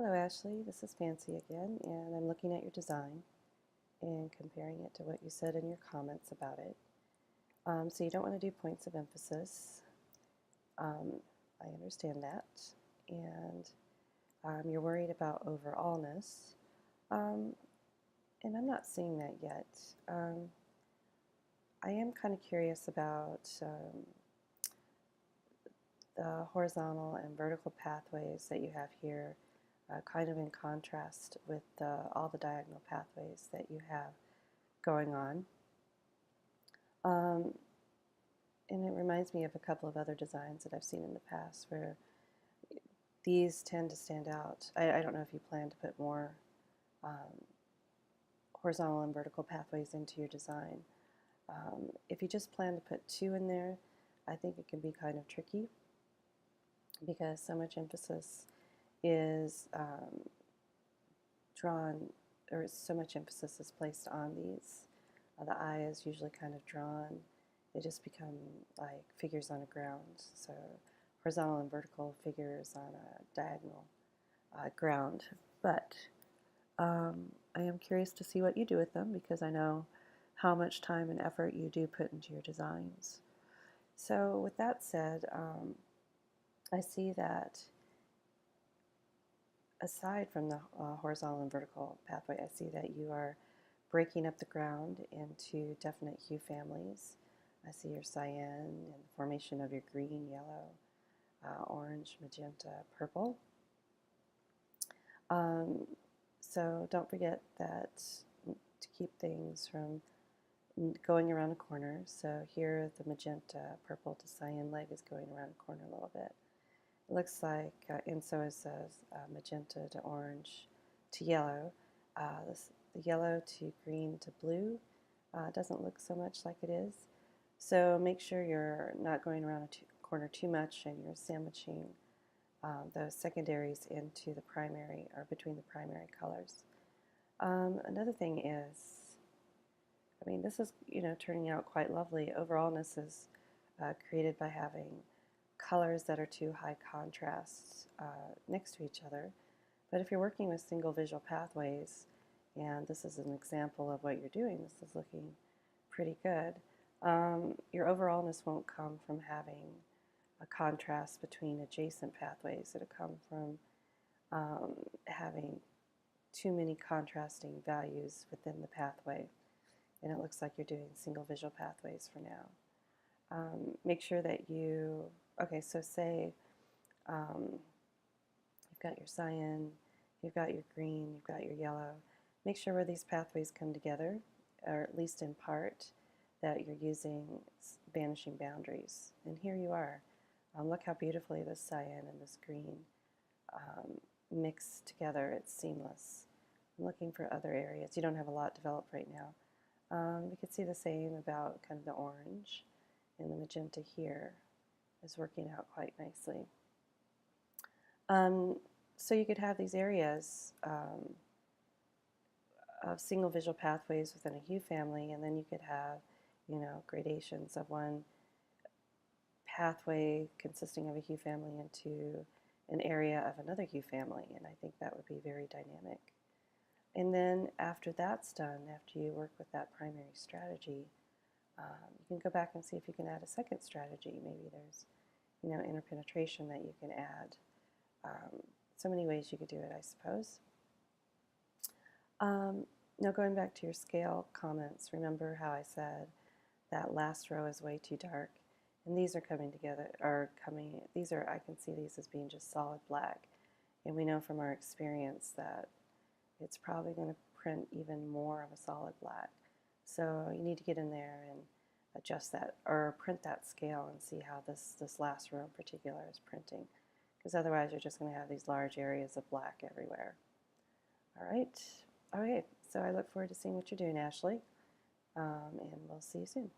Hello Ashley, this is Fancy again, and I'm looking at your design and comparing it to what you said in your comments about it. So you don't want to do points of emphasis. Um, I understand that. And you're worried about overallness. Um, and I'm not seeing that yet. I am kind of curious about the horizontal and vertical pathways that you have here, kind of in contrast with all the diagonal pathways that you have going on. Um, and it reminds me of a couple of other designs that I've seen in the past where these tend to stand out. I don't know if you plan to put more um, horizontal and vertical pathways into your design. If you just plan to put two in there, I think it can be kind of tricky because so much emphasis is drawn, or so much emphasis is placed on these. The eye is usually kind of drawn. They just become like figures on a ground. So horizontal and vertical figures on a diagonal ground. But I am curious to see what you do with them because I know how much time and effort you do put into your designs. So with that said, I see that aside from the horizontal and vertical pathway, I see that you are breaking up the ground into definite hue families. I see your cyan and the formation of your green, yellow, orange, magenta, purple. So don't forget that to keep things from going around a corner. So here the magenta, purple to cyan leg is going around a corner a little bit. It looks like, and so is magenta to orange to yellow. The yellow to green to blue doesn't look so much like it is. So make sure you're not going around a corner too much and you're sandwiching those secondaries into the primary or between the primary colors. Another thing is, I mean, this is, turning out quite lovely. Overallness is created by having colors that are too high contrast next to each other. But if you're working with single visual pathways, and this is an example of what you're doing, this is looking pretty good, your overallness won't come from having a contrast between adjacent pathways. It'll come from having too many contrasting values within the pathway. And it looks like you're doing single visual pathways for now. Make sure that you, okay, so say you've got your cyan, you've got your green, you've got your yellow. Make sure where these pathways come together, or at least in part, that you're using vanishing boundaries. And here you are. Look how beautifully this cyan and this green mix together. It's seamless. I'm looking for other areas. You don't have a lot developed right now. You can see the same about kind of the orange, and the magenta here is working out quite nicely. So you could have these areas of single visual pathways within a hue family, and then you could have, gradations of one pathway consisting of a hue family into an area of another hue family, and I think that would be very dynamic. And then after that's done, after you work with that primary strategy, you can go back and see if you can add a second strategy. Maybe there's, interpenetration that you can add. So many ways you could do it, I suppose. Now going back to your scale comments, remember how I said that last row is way too dark, and these are coming together, I can see these as being just solid black, and we know from our experience that it's probably going to print even more of a solid black. So you need to get in there and adjust that, or print that scale and see how this last row in particular is printing, because otherwise you're just going to have these large areas of black everywhere. All right. Okay, so I look forward to seeing what you're doing, Ashley, and we'll see you soon.